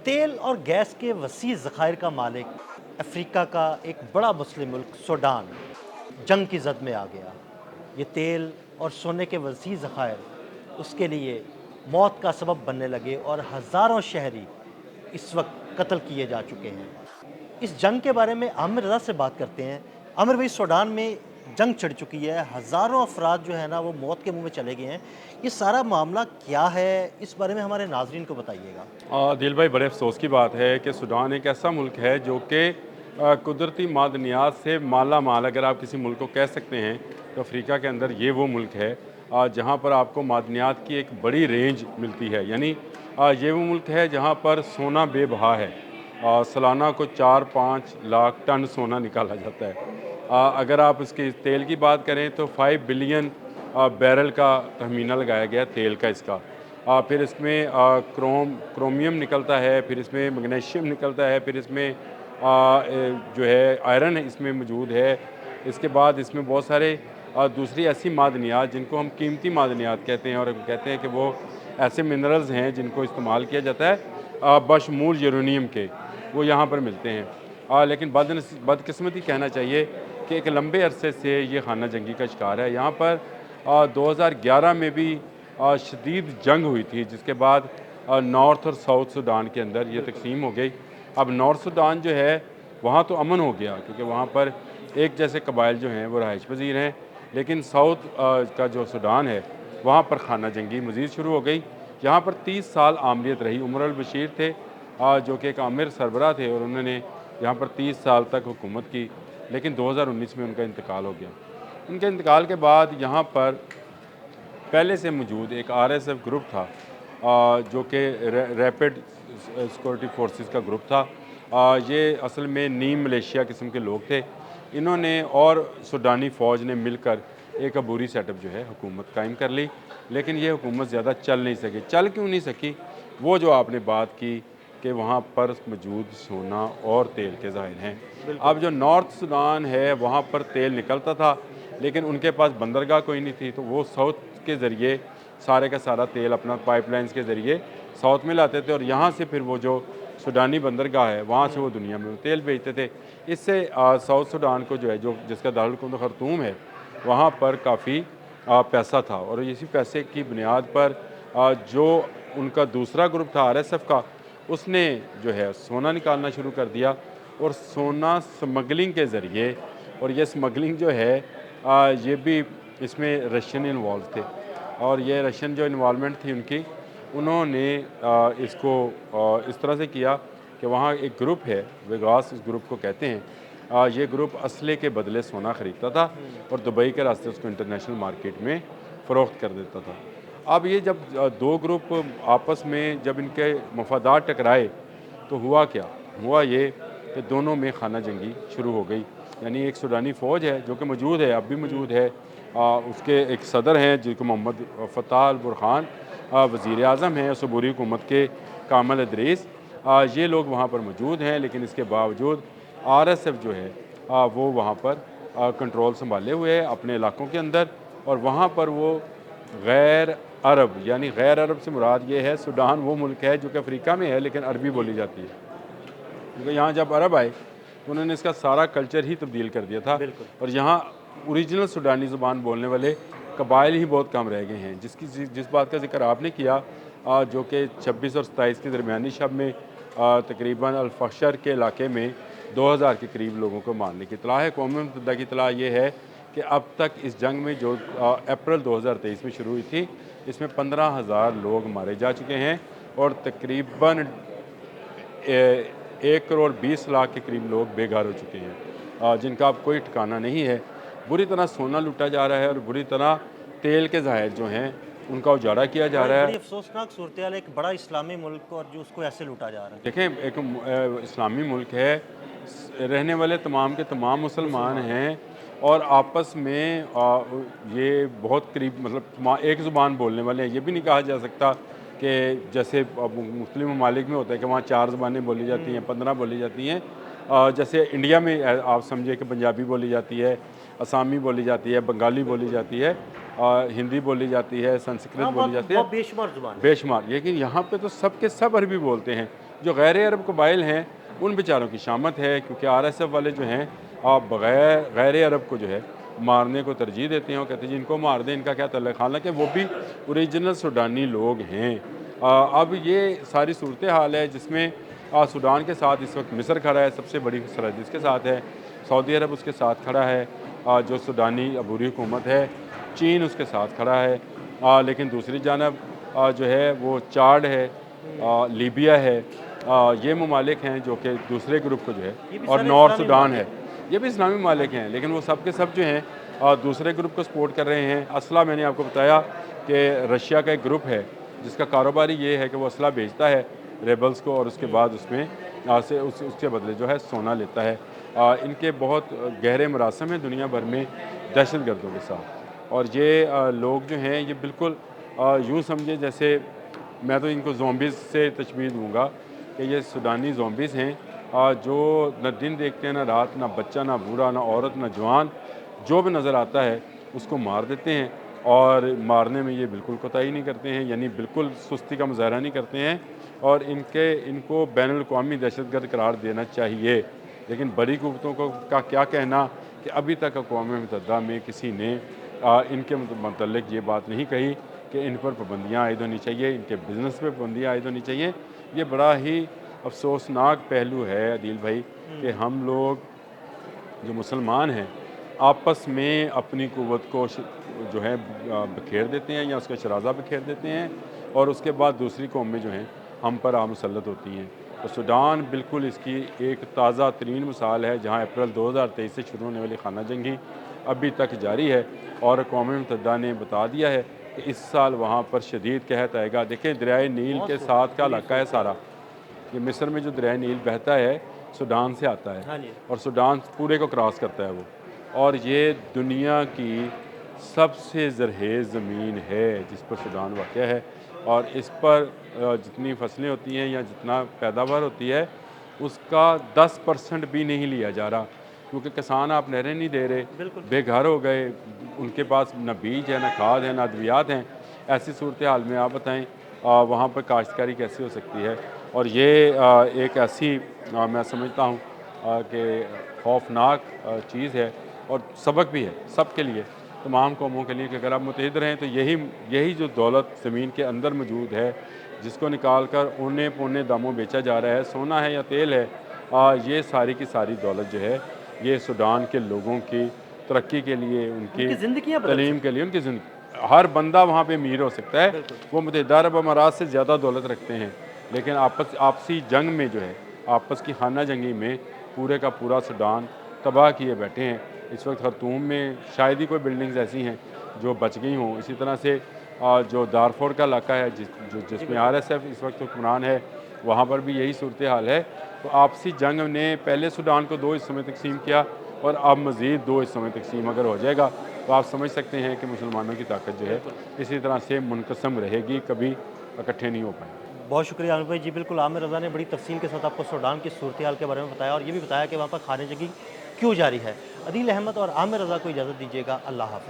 तेल और गैस के वसी ज़खायर का मालिक अफ्रीका का एक बड़ा मुस्लिम मुल्क सूडान जंग की जद में आ गया। ये तेल और सोने के वसी ज़खायर उसके लिए मौत का सबब बनने लगे और हज़ारों शहरी इस वक्त कत्ल किए जा चुके हैं। इस जंग के बारे में आमिर रज़ा से बात करते हैं। आमिर भाई, सूडान में जंग छिड़ चुकी है, हज़ारों अफराद जो है ना वो मौत के मुंह में चले गए हैं। ये सारा मामला क्या है, इस बारे में हमारे नाजरीन को बताइएगा। दिल भाई, बड़े अफसोस की बात है कि सूडान एक ऐसा मुल्क है जो कि कुदरती मादनियात से माला माल, अगर आप किसी मुल्क को कह सकते हैं तो अफ्रीका के अंदर ये वो मुल्क है जहाँ पर आपको मादनियात की एक बड़ी रेंज मिलती है। यानी ये वो मुल्क है जहाँ पर सोना बेबहा है। सालाना को 4-5 लाख टन सोना निकाला जाता है। अगर आप इसके तेल की बात करें तो 5 बिलियन बैरल का तखमीना लगाया गया तेल का इसका। फिर इसमें क्रोमियम निकलता है, फिर इसमें मैग्नीशियम निकलता है, फिर इसमें जो है आयरन इसमें मौजूद है। इसके बाद इसमें बहुत सारे दूसरी ऐसी मादनियात जिनको हम कीमती मादनियात कहते हैं, और हम कहते हैं कि वो ऐसे मिनरल्स हैं जिनको इस्तेमाल किया जाता है बशमूल यूरेनियम के, वो यहाँ पर मिलते हैं। लेकिन बदकिस्मती कहना चाहिए कि एक लंबे अरसे से ये खाना जंगी का शिकार है। यहाँ पर 2011 में भी शदीद जंग हुई थी, जिसके बाद नॉर्थ और साउथ सूडान के अंदर ये तकसीम हो गई। अब नॉर्थ सूडान जो है वहाँ तो अमन हो गया, क्योंकि वहाँ पर एक जैसे कबाइल जो हैं वो रहाइश पजीर हैं। लेकिन साउथ का जो सूडान है वहाँ पर खाना जंगी मज़ीद शुरू हो गई। यहाँ पर 30 साल आमरीत रही। उमर अल बशीर थे जो कि एक आमिर सरबराह थे, और उन्होंने यहाँ पर 30 साल तक हुकूमत की। लेकिन 2019 में उनका इंतकाल हो गया। उनके इंतकाल के बाद यहाँ पर पहले से मौजूद एक आरएसएफ ग्रुप था जो कि रैपिड सिक्योरिटी फोर्सेस का ग्रुप था। ये असल में नीम मलेशिया किस्म के लोग थे। इन्होंने और सूडानी फ़ौज ने मिलकर एक अबूरी सेटअप जो है हुकूमत कायम कर ली। लेकिन ये हुकूमत ज़्यादा चल नहीं सकी। चल क्यों नहीं सकी? वो जो आपने बात की कि वहाँ पर मौजूद सोना और तेल के ज़ाहिर हैं। अब जो नॉर्थ सूडान है वहाँ पर तेल निकलता था, लेकिन उनके पास बंदरगाह कोई नहीं थी, तो वो साउथ के ज़रिए सारे का सारा तेल अपना पाइपलाइंस के ज़रिए साउथ में लाते थे, और यहाँ से फिर वो जो सूडानी बंदरगाह है वहाँ से वो दुनिया में तेल बेचते थे। इससे साउथ सूडान को जो है, जो जिसका दारुल खर्तूम है, वहाँ पर काफ़ी पैसा था, और इसी पैसे की बुनियाद पर जो उनका दूसरा ग्रुप था आरएसएफ का, उसने जो है सोना निकालना शुरू कर दिया, और सोना स्मगलिंग के ज़रिए, और ये स्मगलिंग जो है ये भी इसमें रशियन इन्वॉल्व थे, और ये रशियन जो इन्वॉल्वमेंट थी उनकी, उन्होंने इसको इस तरह से किया कि वहाँ एक ग्रुप है वेगास, इस ग्रुप को कहते हैं। ये ग्रुप असले के बदले सोना ख़रीदता था और दुबई के रास्ते उसको इंटरनेशनल मार्केट में फ़रोख्त कर देता था। अब ये जब दो ग्रुप आपस में जब इनके मफादात टकराए तो हुआ क्या? हुआ ये कि दोनों में खाना जंगी शुरू हो गई। यानी एक सूडानी फ़ौज है जो कि मौजूद है, अब भी मौजूद है। उसके एक सदर हैं जिनको मोहम्मद फ़ताह अल बुरहान वज़ीर आज़म हैं, सबूरी हुकूमत के कामल इदरीस, ये लोग वहाँ पर मौजूद हैं। लेकिन इसके बावजूद आरएसएफ जो है वो वहाँ पर कंट्रोल संभाले हुए है अपने इलाकों के अंदर, और वहाँ पर वो गैर अरब, यानी गैर अरब से मुराद ये है सूडान वो मुल्क है जो कि अफ्रीका में है लेकिन अरबी बोली जाती है, क्योंकि यहाँ जब अरब आए तो उन्होंने इसका सारा कल्चर ही तब्दील कर दिया था, और यहाँ ओरिजिनल सूडानी ज़ुबान बोलने वाले कबाइल ही बहुत कम रह गए हैं। जिस बात का जिक्र आपने किया जो कि 26 और 27 के दरमियानी शब में तकरीबन अल-फशर के इलाके में 2000 के करीब लोगों को मारने की इतला है। कौम मुत्तहिदा की इतला ये है कि अब तक इस जंग में जो अप्रैल 2023 में शुरू हुई थी, इसमें 15,000 लोग मारे जा चुके हैं, और तकरीबन 1,20,00,000 के करीब लोग बेघर हो चुके हैं जिनका अब कोई ठिकाना नहीं है। बुरी तरह सोना लूटा जा रहा है, और बुरी तरह तेल के ज़ाहिर जो हैं उनका उजाड़ा किया जा रहा है। बड़ी अफसोसनाक सूरत हाल, एक बड़ा इस्लामी मुल्क और जो उसको ऐसे लूटा जा रहा है। देखें, एक इस्लामी मुल्क है, रहने वाले तमाम के तमाम मुसलमान हैं, और आपस में ये बहुत करीब, मतलब एक ज़ुबान बोलने वाले हैं। ये भी नहीं कहा जा सकता कि जैसे मुस्लिम ममालिक में होता है कि वहाँ 4 ज़ुबानें बोली जाती हैं, 15 बोली जाती हैं। जैसे इंडिया में आप समझे कि पंजाबी बोली जाती है, असामी बोली जाती है, बंगाली बोली जाती है, हिंदी बोली जाती है, संस्कृत बोली जाती है, बेशुमार जुबान है। बेशुमार। लेकिन यहाँ पे तो सब के सब अरबी बोलते हैं। जो गैर अरब कबाइल हैं उन बेचारों की शामत है, क्योंकि RSF वाले जो हैं आप बगैर गैर अरब को जो है मारने को तरजीह देते हैं और कहते हैं जी इनको मार दें, इनका क्या तल्लुक़, हालांकि वो भी ओरिजिनल सूडानी लोग हैं। अब ये सारी सूरत हाल है जिसमें सूडान के साथ इस वक्त मिस्र खड़ा है, सबसे बड़ी सरहद इसके साथ है, सऊदी अरब उसके साथ खड़ा है, जो सूडानी अबूरी हुकूमत है, चीन उसके साथ खड़ा है, लेकिन दूसरी जानब जो है वो चाड है, लीबिया है, ये ममालिक हैं जो कि दूसरे ग्रुप को जो ये है, भी और सारे नॉर्थ इस्लामी सूडान ममालिक है, ये भी इस्लामी ममालिक हैं, लेकिन वो सब के सब जो हैं दूसरे ग्रुप को सपोर्ट कर रहे हैं। असला मैंने आपको बताया कि रशिया का एक ग्रुप है जिसका कारोबारी ये है कि वो असला बेचता है रेबल्स को और उसके बाद उसमें से उसके बदले जो है सोना लेता है। इनके बहुत गहरे मरासम हैं दुनिया भर में दहशत गर्दों के साथ, और ये लोग जो हैं ये बिल्कुल यूँ समझे जैसे, मैं तो इनको ज़ॉम्बीज़ से तशबीह दूँगा कि ये सूडानी ज़ॉम्बीज़ हैं जो न दिन देखते हैं न रात, ना बच्चा ना बूढ़ा ना औरत ना जवान, जो भी नज़र आता है उसको मार देते हैं, और मारने में ये बिल्कुल कोताही नहीं करते हैं, यानी बिल्कुल सुस्ती का मुजाहरा नहीं करते हैं, और इनको बैनुल-अक़वामी दहशतगर्द करार देना चाहिए। लेकिन बड़ी कुव्वतों का क्या कहना कि अभी तक अक़वाम मुत्तहिदा में किसी ने इनके मतलब ये बात नहीं कही कि इन पर पाबंदियाँ आयद होनी चाहिए, इनके बिज़नेस पे पाबंदियाँ आयद होनी चाहिए। ये बड़ा ही अफसोसनाक पहलू है अदील भाई कि हम लोग जो मुसलमान हैं आपस में अपनी कुव्वत को जो है बिखेर देते हैं या उसका शराजा बिखेर देते हैं, और उसके बाद दूसरी कौमें जो हैं हम पर मुसल्लत होती हैं। तो सूडान बिल्कुल इसकी एक ताज़ा तरीन मिसाल है, जहाँ अप्रैल 2023 से शुरू होने वाली खाना जंगी अभी तक जारी है, और अक़वाम मुत्तहिदा ने बता दिया है कि इस साल वहाँ पर शदीद कहत आएगा। देखें दरियाए नील के साथ का इलाका है सारा, ये मिस्र में जो दरियाए नील बहता है सूडान से आता है, हाँ जी। और सूडान पूरे को क्रॉस करता है वो, और ये दुनिया की सबसे ज़रखेज़ ज़मीन है जिस पर सूडान वाक़या है, और इस पर जितनी फसलें होती हैं या जितना पैदावार होती है उसका 10% भी नहीं लिया जा रहा, क्योंकि किसान आप नहरें नहीं दे रहे, बिल्कुल। बेघर हो गए, उनके पास न बीज है, न खाद है, न अद्वियात हैं। ऐसी सूरत हाल में आप बताएं वहाँ पर काश्तकारी कैसे हो सकती है। और ये एक ऐसी मैं समझता हूँ कि खौफनाक चीज़ है, और सबक भी है सबके लिए, तमाम कौमों के लिए, कि अगर आप मुत्तहिद रहें तो यही जो दौलत ज़मीन के अंदर मौजूद है, जिसको निकाल कर औने पौने दामों बेचा जा रहा है, सोना है या तेल है, ये सारी की सारी दौलत जो है ये सूडान के लोगों की तरक्की के लिए, उनकी उनकी ज़िंदगियाँ बदल तलीम के लिए, उनकी हर बंदा वहाँ पे अमीर हो सकता है। बिल्कुल। वो मुत्तहिदा अरब अमारात से ज़्यादा दौलत रखते हैं, लेकिन आपसी जंग में जो है, आपस की खाना जंगी में पूरे का पूरा सूडान तबाह किए बैठे हैं। इस वक्त खर्तूम में शायद ही कोई बिल्डिंग्स ऐसी हैं जो बच गई हों। इसी तरह से जो दारफोर का इलाका है जिसमें RSF इस वक्त हुक्मरान है, वहाँ पर भी यही सूरत हाल है। तो आपसी जंग ने पहले सूडान को 2 हिस्सों में तकसीम किया, और अब मज़ीद 2 हिस्सों में तकसीम अगर हो जाएगा तो आप समझ सकते हैं कि मुसलमानों की ताकत जो है इसी तरह से मुनक़सम रहेगी, कभी इकट्ठे नहीं हो पाएंगे। बहुत शुक्रिया आमिर भाई जी। बिल्कुल आमिर रज़ा ने बड़ी तफसील के साथ आपको सूडान की सूरत हाल के बारे में बताया, और ये भी बताया कि वहाँ पर खाने जंगी क्यों जारी है। अदील अहमद और आमिर रज़ा को इजाज़त दीजिएगा। अल्लाह हाफ़िज़।